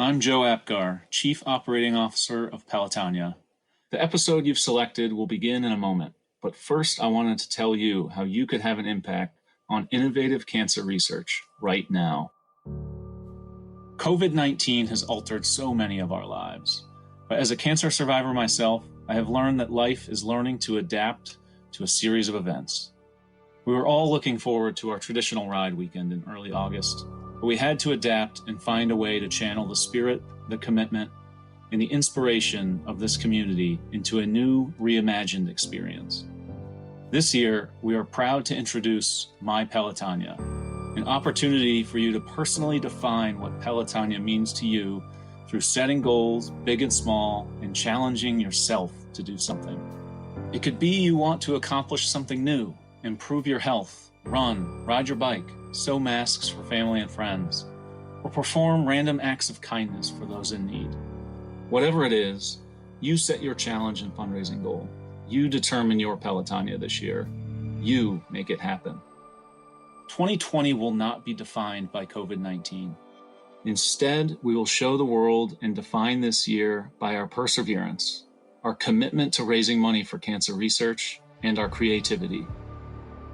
I'm Joe Apgar, Chief Operating Officer of Pelotonia. The episode you've selected will begin in a moment, but first I wanted to tell you how you could have an impact on innovative cancer research right now. COVID-19 has altered so many of our lives, but as a cancer survivor myself, I have learned that life is learning to adapt to a series of events. We were all looking forward to our traditional ride weekend in early August, but we had to adapt and find a way to channel the spirit, the commitment, and the inspiration of this community into a new, reimagined experience. This year, we are proud to introduce My Pelotonia, an opportunity for you to personally define what Pelotonia means to you through setting goals, big and small, and challenging yourself to do something. It could be you want to accomplish something new, improve your health, run, ride your bike, sew masks for family and friends, or perform random acts of kindness for those in need. Whatever it is, you set your challenge and fundraising goal. You determine your Pelotonia this year. You make it happen. 2020 will not be defined by COVID-19. Instead, we will show the world and define this year by our perseverance, our commitment to raising money for cancer research, and our creativity.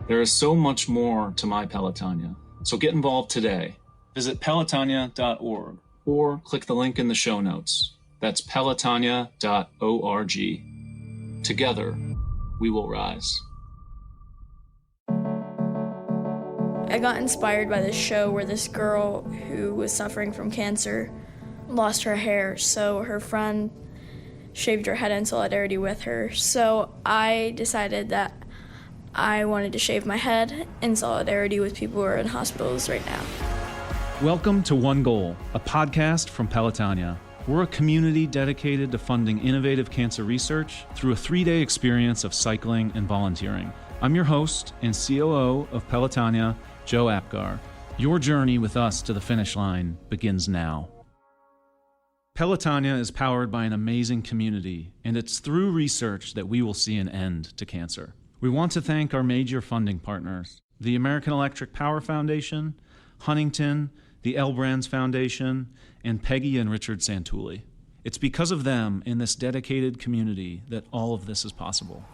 There is so much more to My Pelotonia, so get involved today. Visit pelotonia.org or click the link in the show notes. That's pelotonia.org. Together, we will rise. I got inspired by this show where this girl who was suffering from cancer lost her hair, so her friend shaved her head in solidarity with her. So I decided that I wanted to shave my head in solidarity with people who are in hospitals right now. Welcome to One Goal, a podcast from Pelotonia. We're a community dedicated to funding innovative cancer research through a 3-day experience of cycling and volunteering. I'm your host and COO of Pelotonia, Joe Apgar. Your journey with us to the finish line begins now. Pelotonia is powered by an amazing community, and it's through research that we will see an end to cancer. We want to thank our major funding partners, the American Electric Power Foundation, Huntington, the L Brands Foundation, and Peggy and Richard Santulli. It's because of them in this dedicated community that all of this is possible.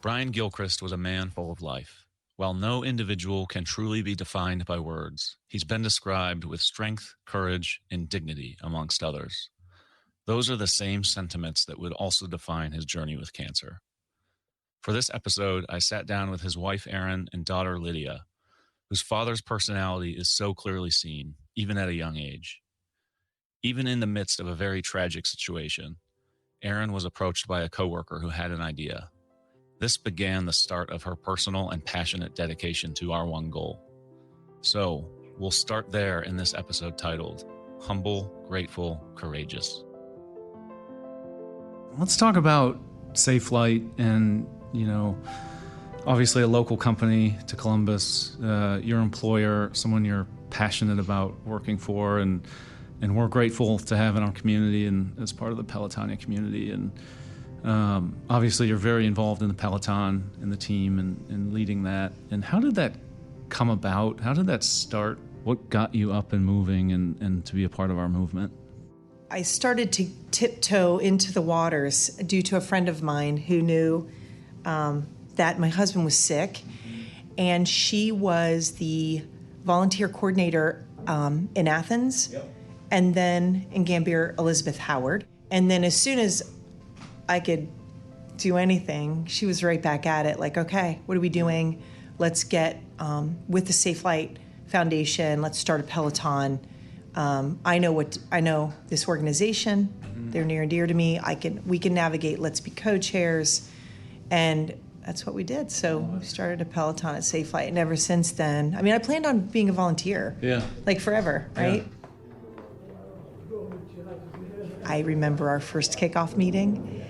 Brian Gilchrist was a man full of life. While no individual can truly be defined by words, he's been described with strength, courage, and dignity, amongst others. Those are the same sentiments that would also define his journey with cancer. For this episode, I sat down with his wife, Erin, and daughter, Lydia, whose father's personality is so clearly seen, even at a young age. Even in the midst of a very tragic situation, Erin was approached by a coworker who had an idea. This began the start of her personal and passionate dedication to our one goal. So, we'll start there in this episode titled, Humble, Grateful, Courageous. Let's talk about Safe Flight and, obviously a local company to Columbus, your employer, someone you're passionate about working for, and we're grateful to have in our community and as part of the Pelotonia community. And obviously you're very involved in the Peloton and the team and leading that. And how did that come about? How did that start? What got you up and moving and to be a part of our movement? I started to tiptoe into the waters due to a friend of mine who knew that my husband was sick, and she was the volunteer coordinator in Athens, and then in Gambier, Elizabeth Howard. And then as soon as I could do anything, she was right back at it, like, okay, what are we doing? Let's get with the Safe Flight Foundation, let's start a Peloton. I know this organization. Mm-hmm. They're near and dear to me. We can navigate. Let's be co-chairs, and that's what we did. So we started a Peloton at Safe Flight, and ever since then, I planned on being a volunteer. Yeah. Like forever, right? Yeah. I remember our first kickoff meeting.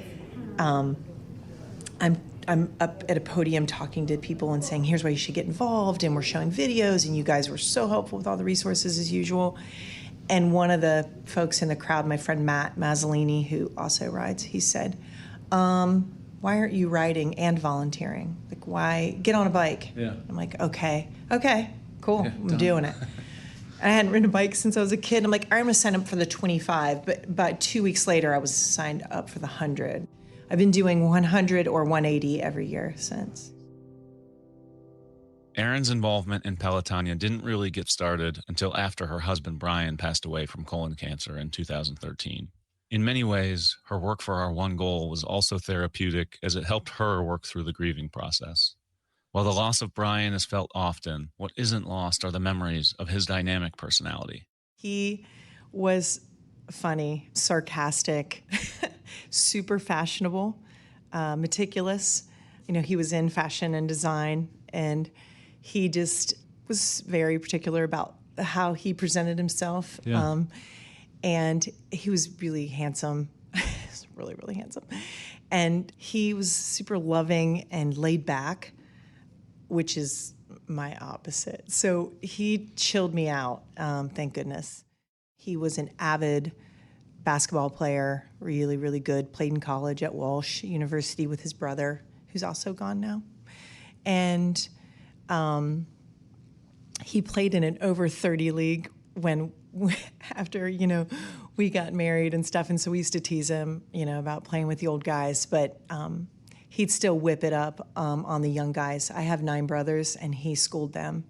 I'm up at a podium talking to people and saying, here's why you should get involved, and we're showing videos, and you guys were so helpful with all the resources as usual. And one of the folks in the crowd, my friend Matt Mazzolini, who also rides, he said, why aren't you riding and volunteering? Like, why? Get on a bike. Yeah. I'm like, okay, cool, yeah, I'm doing it. I hadn't ridden a bike since I was a kid. I'm like, I'm going to sign up for the 25. But about 2 weeks later, I was signed up for the 100. I've been doing 100 or 180 every year since. Erin's involvement in Pelotonia didn't really get started until after her husband Brian passed away from colon cancer in 2013. In many ways, her work for Our One Goal was also therapeutic as it helped her work through the grieving process. While the loss of Brian is felt often, what isn't lost are the memories of his dynamic personality. He was funny, sarcastic, super fashionable, meticulous. You know, he was in fashion and design, and he just was very particular about how he presented himself. Yeah. And he was really handsome, really, really handsome. And he was super loving and laid back, which is my opposite. So he chilled me out, thank goodness. He was an avid basketball player, really, really good, played in college at Walsh University with his brother, who's also gone now. And he played in an over 30 league after, we got married and stuff. And so we used to tease him, about playing with the old guys. But he'd still whip it up on the young guys. I have 9 brothers, and he schooled them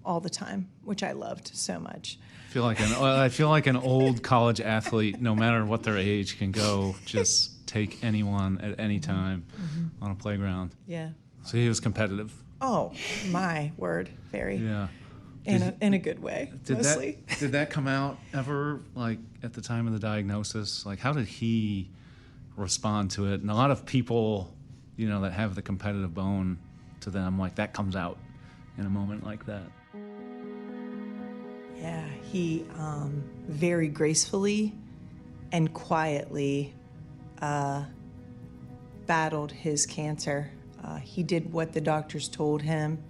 all the time, which I loved so much. I feel like an old college athlete, no matter what their age, can go just take anyone at any time on a playground. Yeah. So he was competitive. Oh, my word. Very. Yeah. In a good way, mostly. Did that come out ever, like, at the time of the diagnosis? Like, how did he respond to it? And a lot of people, that have the competitive bone to them, like, that comes out in a moment like that. Yeah, he very gracefully and quietly battled his cancer. He did what the doctors told him.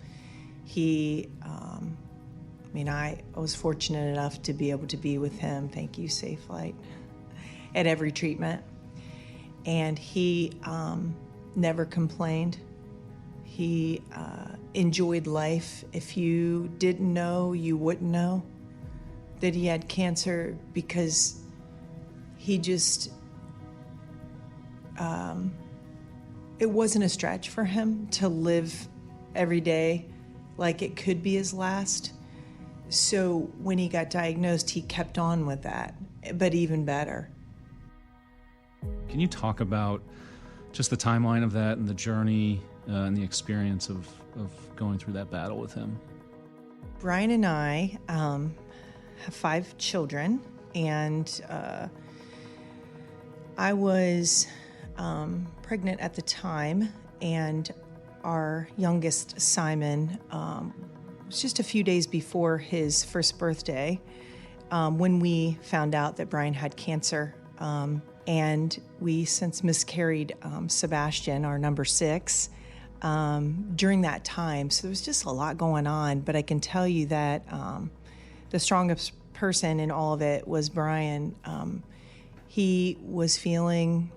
I was fortunate enough to be able to be with him, thank you, Safe Flight, at every treatment. And he never complained. He enjoyed life. If you didn't know, you wouldn't know that he had cancer, because he just, it wasn't a stretch for him to live every day like it could be his last. So when he got diagnosed, he kept on with that, but even better. Can you talk about just the timeline of that and the journey and the experience of going through that battle with him? Brian and I have 5 children, and I was pregnant at the time, and our youngest, Simon, was just a few days before his first birthday when we found out that Brian had cancer. And we since miscarried Sebastian, our number 6, during that time. So there was just a lot going on. But I can tell you that the strongest person in all of it was Brian. He was feeling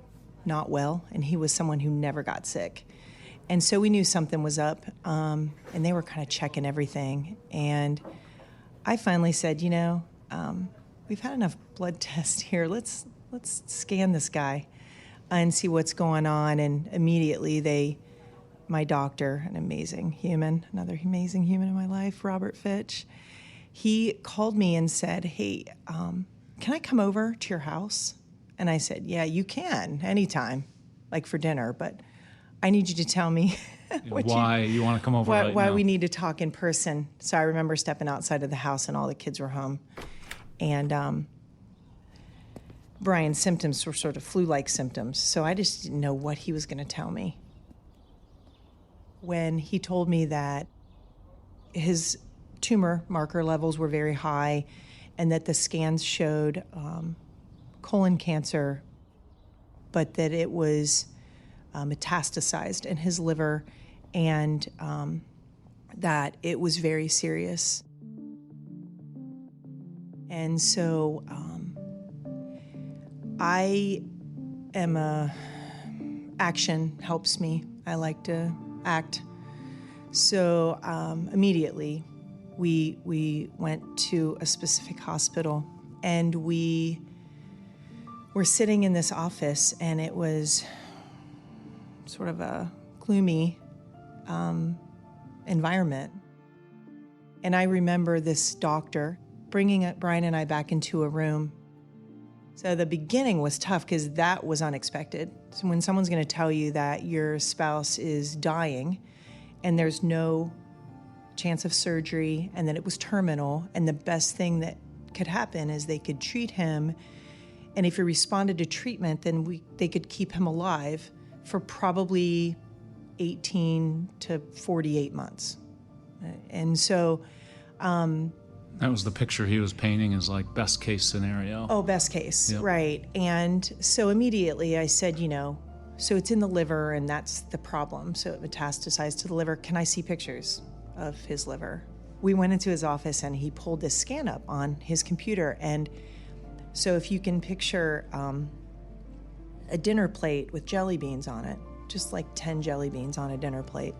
not well, and he was someone who never got sick. And so we knew something was up, and they were kind of checking everything. And I finally said, we've had enough blood tests here. Let's scan this guy and see what's going on. And immediately my doctor, an amazing human, another amazing human in my life, Robert Fitch, he called me and said, hey, can I come over to your house? And I said, yeah, you can, anytime, like for dinner, but I need you to tell me why you want to come over right now. Why we need to talk in person. So I remember stepping outside of the house, and all the kids were home. And Brian's symptoms were sort of flu-like symptoms, so I just didn't know what he was going to tell me. When he told me that his tumor marker levels were very high, and that the scans showed colon cancer, but that it was metastasized in his liver, and that it was very serious. And so action helps me. I like to act. So immediately we went to a specific hospital, and we were sitting in this office, and it was sort of a gloomy environment. And I remember this doctor bringing Brian and I back into a room. So the beginning was tough because that was unexpected. So when someone's going to tell you that your spouse is dying and there's no chance of surgery and that it was terminal, and the best thing that could happen is they could treat him, and if he responded to treatment, then they could keep him alive for probably 18 to 48 months. And so that was the picture he was painting as like best case scenario. Oh, best case, Yep. Right. And so immediately I said, so it's in the liver and that's the problem. So it metastasized to the liver. Can I see pictures of his liver? We went into his office and he pulled this scan up on his computer. And so if you can picture a dinner plate with jelly beans on it, just like 10 jelly beans on a dinner plate.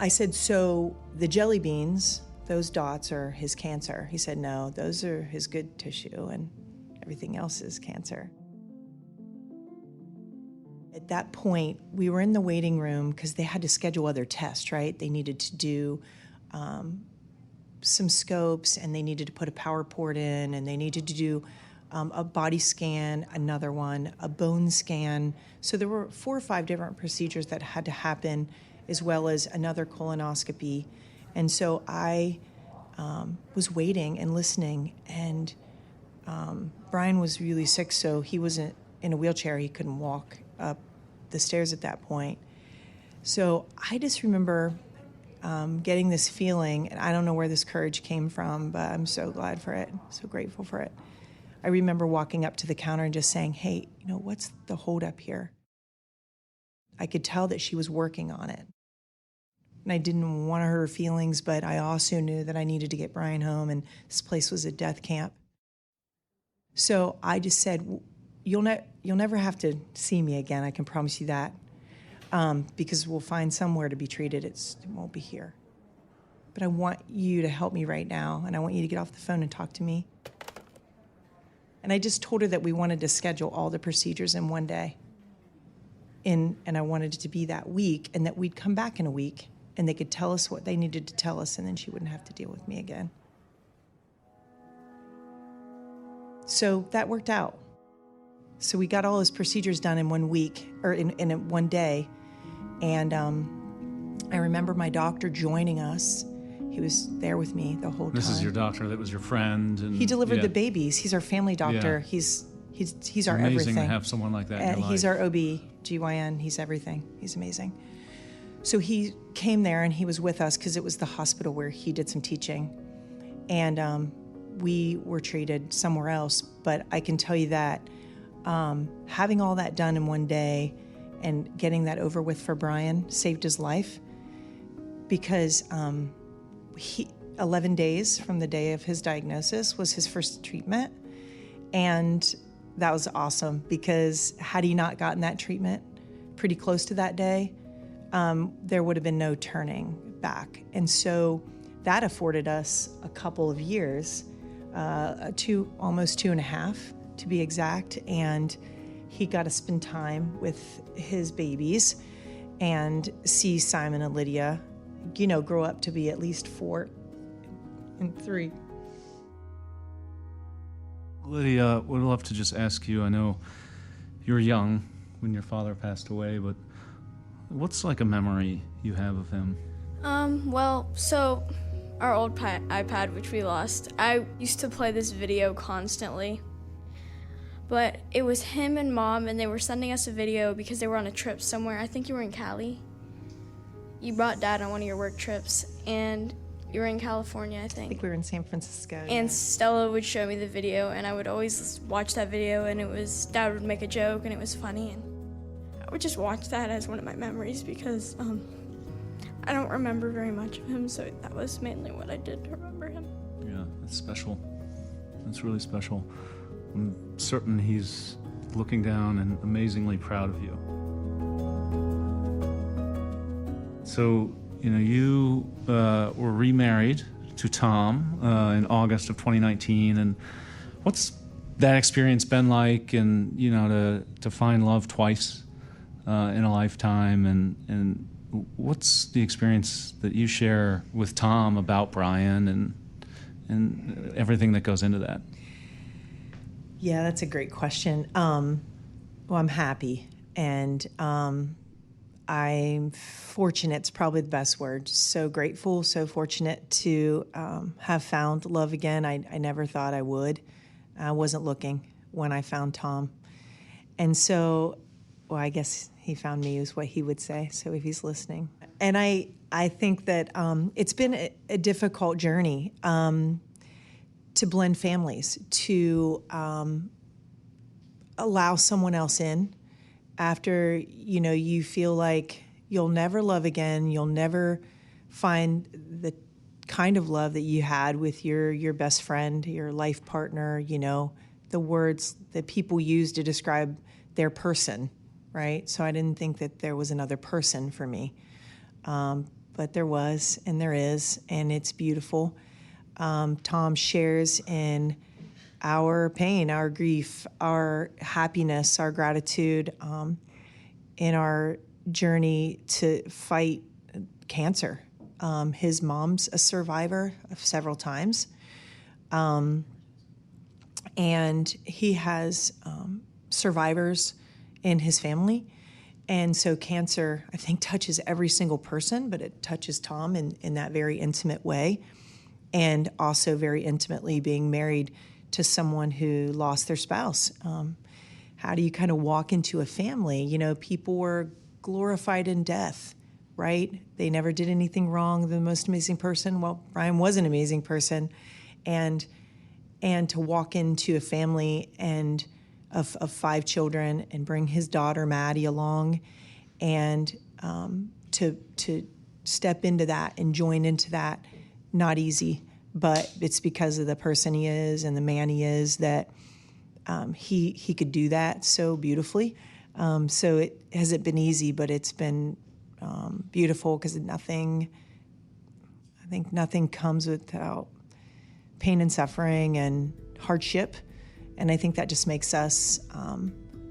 I said, so the jelly beans, those dots are his cancer. He said, no, those are his good tissue and everything else is cancer. At that point, we were in the waiting room because they had to schedule other tests, right? They needed to do some scopes, and they needed to put a power port in, and they needed to do a body scan, another one, a bone scan. So there were 4 or 5 different procedures that had to happen, as well as another colonoscopy. And so I was waiting and listening, and Brian was really sick, so he was in a wheelchair. He couldn't walk up the stairs at that point. So I just remember getting this feeling, and I don't know where this courage came from, but I'm so glad for it, so grateful for it. I remember walking up to the counter and just saying, hey, what's the holdup here? I could tell that she was working on it. And I didn't want to hurt her feelings, but I also knew that I needed to get Brian home, and this place was a death camp. So I just said, you'll never have to see me again, I can promise you that, because we'll find somewhere to be treated. It won't be here. But I want you to help me right now, and I want you to get off the phone and talk to me. And I just told her that we wanted to schedule all the procedures in one day. And I wanted it to be that week, and that we'd come back in a week, and they could tell us what they needed to tell us, and then she wouldn't have to deal with me again. So that worked out. So we got all his procedures done in 1 week, or in one day. And I remember my doctor joining us. He was there with me the whole time. This is your doctor that was your friend. And he delivered the babies. He's our family doctor. Yeah. He's our amazing everything. To have someone like that in your life. He's our OB/GYN. He's everything. He's amazing. So he came there and he was with us because it was the hospital where he did some teaching. And we were treated somewhere else. But I can tell you that having all that done in one day and getting that over with for Brian saved his life, because 11 days from the day of his diagnosis was his first treatment. And that was awesome, because had he not gotten that treatment pretty close to that day, there would have been no turning back. And so that afforded us a couple of years, almost 2.5 to be exact. And he got to spend time with his babies and see Simon and Lydia, grow up to be at least 4 and 3. Lydia, would love to just ask you, I know you were young when your father passed away, but what's like a memory you have of him? So our old iPad, which we lost, I used to play this video constantly. But it was him and Mom, and they were sending us a video because they were on a trip somewhere. I think you were in Cali. You brought Dad on one of your work trips, and you were in California, I think. I think we were in San Francisco. And Stella would show me the video, and I would always watch that video, and Dad would make a joke, and it was funny. And I would just watch that as one of my memories because I don't remember very much of him, so that was mainly what I did to remember him. Yeah, that's special. That's really special. I'm certain he's looking down and amazingly proud of you. So you were remarried to Tom in August of 2019, and what's that experience been like? And to find love twice in a lifetime, and what's the experience that you share with Tom about Brian and everything that goes into that? Yeah, that's a great question. Well, I'm happy, and I'm fortunate. It's probably the best word. So grateful, so fortunate to have found love again. I never thought I would. I wasn't looking when I found Tom. And so, well, I guess he found me is what he would say, so if he's listening. And I think that it's been a difficult journey to blend families, to allow someone else in after, you feel like you'll never love again, you'll never find the kind of love that you had with your best friend, your life partner, the words that people use to describe their person, right? So I didn't think that there was another person for me. But there was, and there is, and it's beautiful. Tom shares in our pain, our grief, our happiness, our gratitude, in our journey to fight cancer. His mom's a survivor of several times. And he has survivors in his family. And so cancer, I think, touches every single person, but it touches Tom in that very intimate way. And also very intimately being married to someone who lost their spouse. How do you kind of walk into a family? People were glorified in death, right? They never did anything wrong. The most amazing person, well, Brian was an amazing person. And to walk into a family and of 5 children and bring his daughter Maddie along, and to step into that and join into that, not easy, but it's because of the person he is and the man he is that he could do that so beautifully. So it hasn't been easy, but it's been beautiful because I think nothing comes without pain and suffering and hardship. And I think that just makes us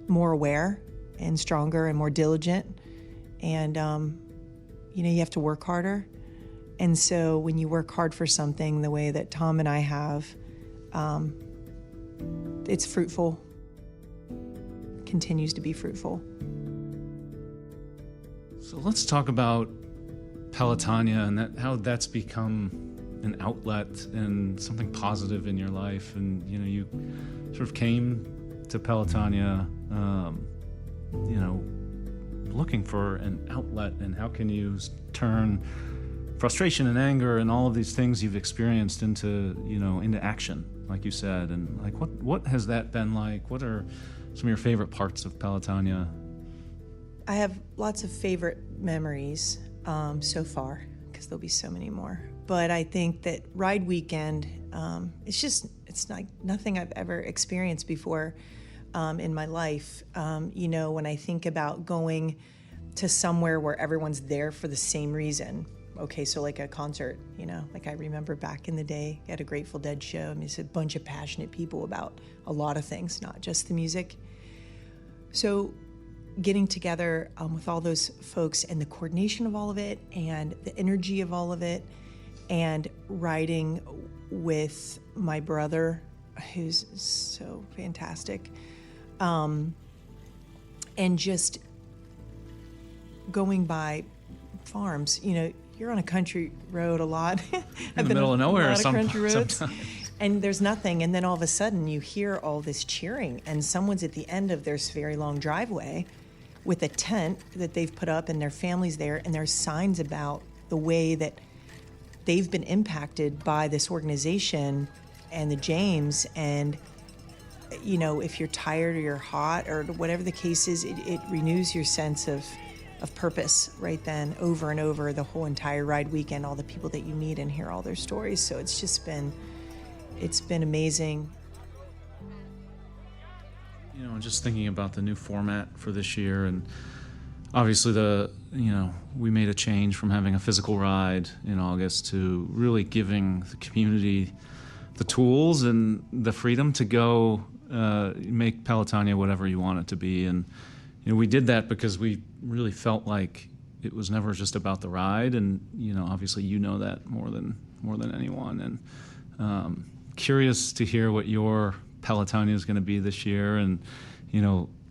more aware and stronger and more diligent. And, you have to work harder. And so when you work hard for something the way that Tom and I have, it's fruitful, continues to be fruitful. So let's talk about Pelotonia and how that's become an outlet and something positive in your life. And, you sort of came to Pelotonia, looking for an outlet, and how can you turn frustration and anger and all of these things you've experienced into action, like you said. And like, what has that been like? What are some of your favorite parts of Pelotonia? I have lots of favorite memories so far, because there'll be so many more. But I think that Ride Weekend, it's like nothing I've ever experienced before in my life. When I think about going to somewhere where everyone's there for the same reason. Okay, so like a concert, like I remember back in the day at a Grateful Dead show. I mean, it's a bunch of passionate people about a lot of things, not just the music. So getting together with all those folks and the coordination of all of it and the energy of all of it, and riding with my brother, who's so fantastic, and just going by farms. You're on a country road a lot. In the middle of nowhere, sometimes. And there's nothing, and then all of a sudden you hear all this cheering, and someone's at the end of this very long driveway with a tent that they've put up, and their family's there, and there's signs about the way that they've been impacted by this organization and the James. And if you're tired or you're hot or whatever the case is, it renews your sense of purpose right then, over and over, the whole entire Ride Weekend, all the people that you meet and hear all their stories. So it's been amazing. Just thinking about the new format for this year, and obviously we made a change from having a physical ride in August to really giving the community the tools and the freedom to go make Pelotonia whatever you want it to be. And we did that because we really felt like it was never just about the ride, and obviously that more than anyone. And curious to hear what your Pelotonia is going to be this year. And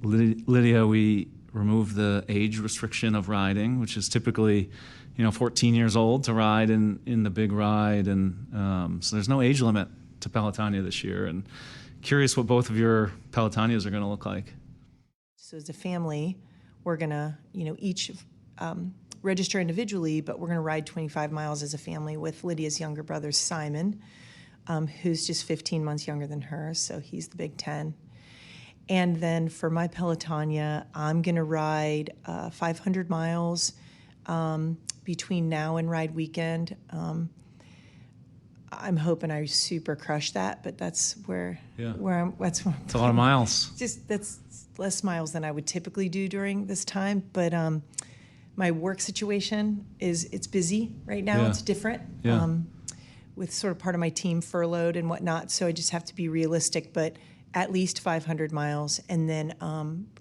Lydia, we removed the age restriction of riding, which is typically 14 years old to ride in the big ride, and so there's no age limit to Pelotonia this year. And curious what both of your Pelotonias are going to look like. So as a family, we're going to each register individually, but we're going to ride 25 miles as a family with Lydia's younger brother Simon, who's just 15 months younger than her, so he's the big 10. And then for my Pelotonia, I'm going to ride 500 miles between now and ride weekend. I'm hoping I super crush that, but that's where I'm. It's a lot of miles. That's less miles than I would typically do during this time. But my work situation it's busy right now. Yeah. It's different. Yeah. With sort of part of my team furloughed and whatnot, so I just have to be realistic. But at least 500 miles, and then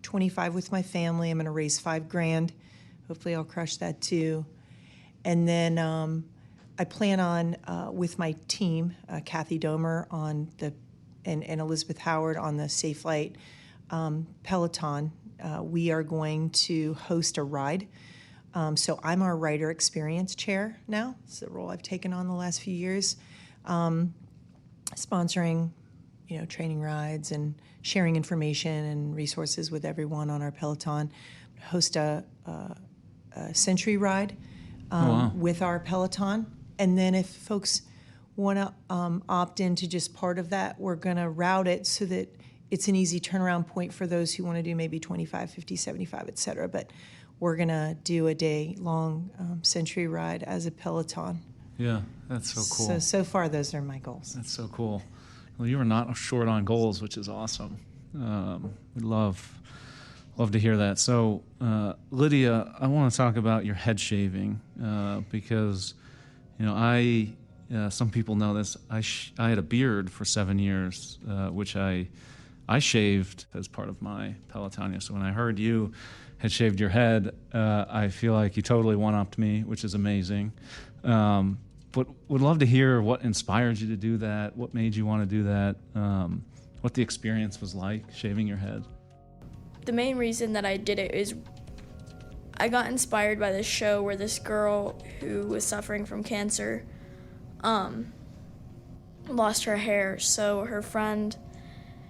25 with my family. I'm going to raise $5,000. Hopefully, I'll crush that too. And then I plan on with my team, Kathy Domer and Elizabeth Howard on the Safe Flight Peloton. We are going to host a ride. So I'm our rider experience chair now. It's the role I've taken on the last few years, sponsoring, training rides and sharing information and resources with everyone on our Peloton. Host a century ride with our Peloton. And then if folks want to opt into just part of that, we're going to route it so that it's an easy turnaround point for those who want to do maybe 25, 50, 75, et cetera. But we're going to do a day-long century ride as a Peloton. Yeah, that's so cool. So far, those are my goals. That's so cool. Well, you were not short on goals, which is awesome. We love to hear that. So, Lydia, I want to talk about your head shaving because, some people know this. I had a beard for 7 years, which I shaved as part of my Pelotonia. So when I heard you had shaved your head, I feel like you totally one-upped me, which is amazing. But would love to hear what inspired you to do that, what made you want to do that, what the experience was like shaving your head. The main reason that I did it is I got inspired by this show where this girl who was suffering from cancer lost her hair, so her friend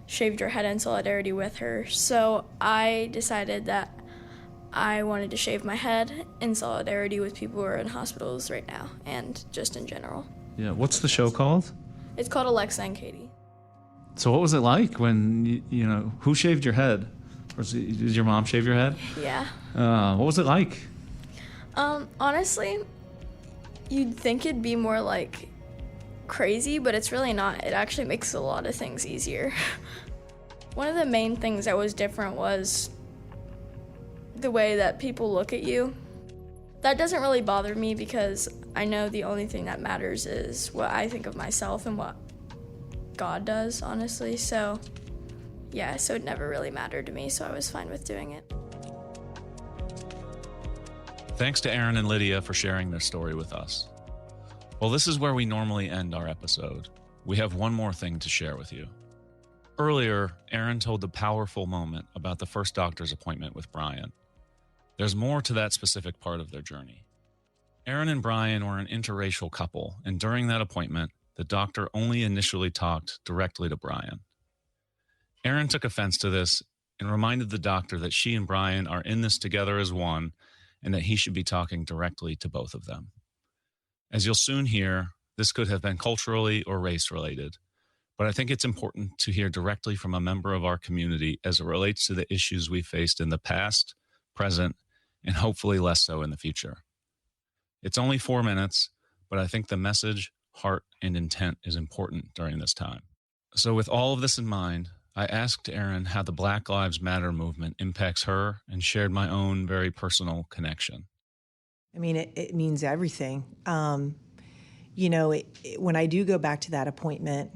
shaved her head in solidarity with her. So I decided that I wanted to shave my head in solidarity with people who are in hospitals right now and just in general. Yeah, what's the show called? It's called Alexa and Katie. So what was it like when, who shaved your head? Did your mom shave your head? Yeah. What was it like? Honestly, you'd think it'd be more like crazy, but it's really not. It actually makes a lot of things easier. One of the main things that was different was the way that people look at you. That doesn't really bother me because I know the only thing that matters is what I think of myself and what God does, honestly. So it never really mattered to me, so I was fine with doing it. Thanks to Erin and Lydia for sharing their story with us. Well, this is where we normally end our episode. We have one more thing to share with you. Earlier, Erin told the powerful moment about the first doctor's appointment with Brian. There's more to that specific part of their journey. Erin and Brian were an interracial couple, and during that appointment, the doctor only initially talked directly to Brian. Erin took offense to this and reminded the doctor that she and Brian are in this together as one, and that he should be talking directly to both of them. As you'll soon hear, this could have been culturally or race-related, but I think it's important to hear directly from a member of our community as it relates to the issues we faced in the past, present, and hopefully less so in the future. It's only 4 minutes, but I think the message, heart, and intent is important during this time. So with all of this in mind, I asked Erin how the Black Lives Matter movement impacts her and shared my own very personal connection. I mean, it means everything. When I do go back to that appointment,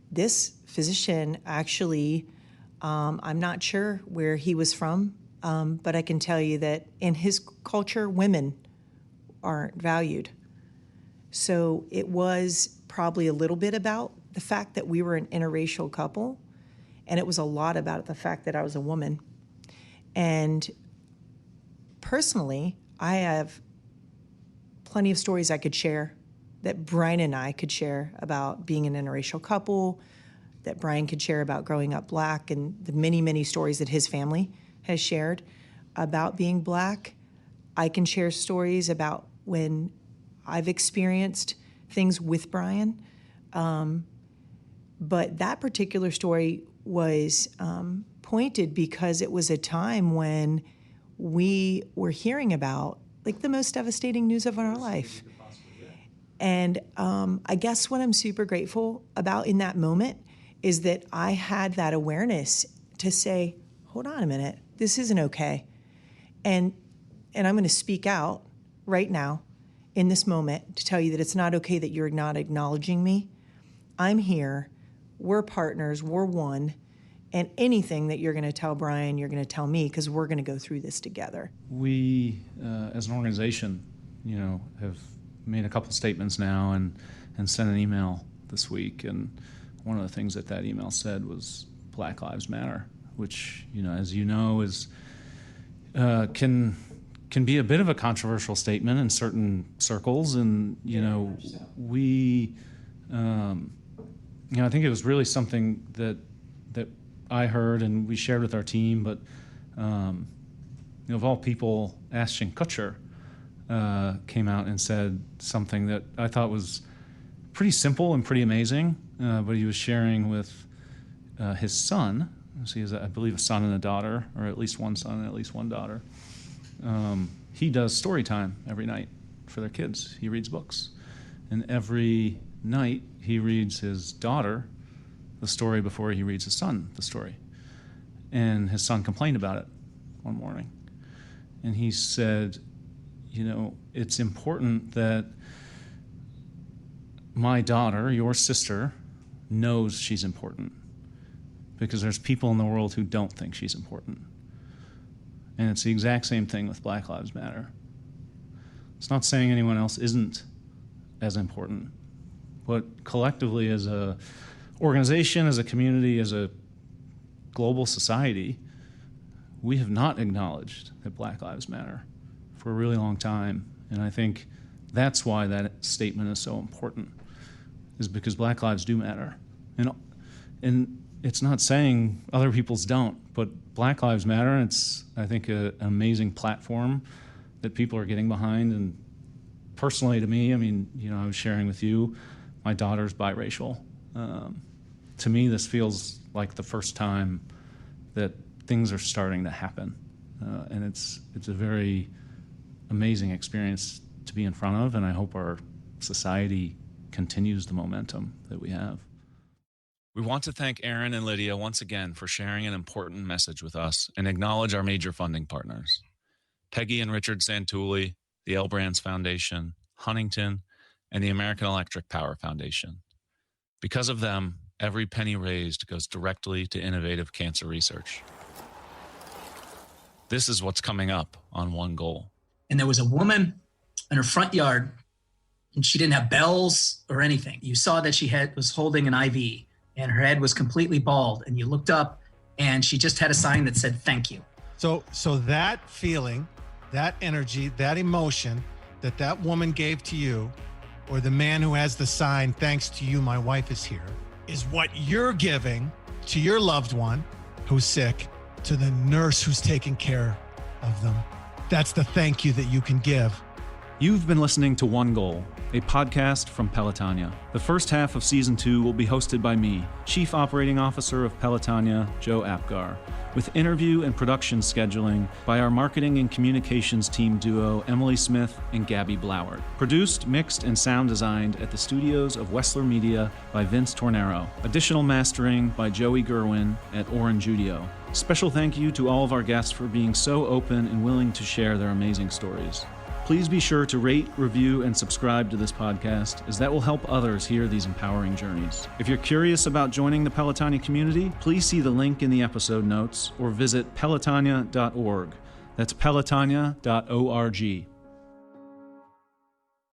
this physician actually, I'm not sure where he was from, but I can tell you that in his culture, women aren't valued. So it was probably a little bit about the fact that we were an interracial couple, and it was a lot about the fact that I was a woman. And personally, I have plenty of stories I could share that Brian and I could share about being an interracial couple, that Brian could share about growing up Black, and the many, many stories that his family has shared about being Black. I can share stories about when I've experienced things with Brian. But that particular story was pointed because it was a time when we were hearing about like the most devastating news of our life. And I guess what I'm super grateful about in that moment is that I had that awareness to say, hold on a minute, this isn't okay. And I'm going to speak out right now in this moment to tell you that it's not okay that you're not acknowledging me. I'm here. We're partners. We're one. And anything that you're going to tell Brian, you're going to tell me, because we're going to go through this together. We, as an organization, have made a couple statements now and sent an email this week. And one of the things that email said was Black Lives Matter, which, as you know, is can be a bit of a controversial statement in certain circles. And, we, I think it was really something that I heard and we shared with our team, but of all people, Ashton Kutcher came out and said something that I thought was pretty simple and pretty amazing, but he was sharing with his son. So he has, I believe, a son and a daughter, or at least one son and at least one daughter. He does story time every night for their kids. He reads books. And every night he reads his daughter the story before he reads his son the story. And his son complained about it one morning. And he said, it's important that my daughter, your sister, knows she's important, because there's people in the world who don't think she's important. And it's the exact same thing with Black Lives Matter. It's not saying anyone else isn't as important, but collectively as a organization, as a community, as a global society, we have not acknowledged that Black Lives Matter for a really long time. And I think that's why that statement is so important, is because Black lives do matter. And it's not saying other people's don't, but Black Lives Matter, it's, I think, an amazing platform that people are getting behind. And personally to me, I was sharing with you, my daughter's biracial. To me, this feels like the first time that things are starting to happen. And it's a very amazing experience to be in front of, and I hope our society continues the momentum that we have. We want to thank Erin and Lydia once again for sharing an important message with us and acknowledge our major funding partners: Peggy and Richard Santulli, the L Brands Foundation, Huntington, and the American Electric Power Foundation. Because of them, every penny raised goes directly to innovative cancer research. This is what's coming up on One Goal. And there was a woman in her front yard, and she didn't have bells or anything. You saw that she was holding an IV, and her head was completely bald. And you looked up, and she just had a sign that said, "Thank you." So that feeling, that energy, that emotion that woman gave to you, or the man who has the sign, "Thanks to you, my wife is here," is what you're giving to your loved one who's sick, to the nurse who's taking care of them. That's the thank you that you can give. You've been listening to One Goal, a podcast from Pelotonia. The first half of Season 2 will be hosted by me, Chief Operating Officer of Pelotonia, Joe Apgar, with interview and production scheduling by our marketing and communications team duo, Emily Smith and Gabby Bloward. Produced, mixed, and sound designed at the studios of Wessler Media by Vince Tornero. Additional mastering by Joey Gerwin at Orange Judio. Special thank you to all of our guests for being so open and willing to share their amazing stories. Please be sure to rate, review, and subscribe to this podcast, as that will help others hear these empowering journeys. If you're curious about joining the Pelotonia community, please see the link in the episode notes or visit pelotonia.org. That's pelotonia.org.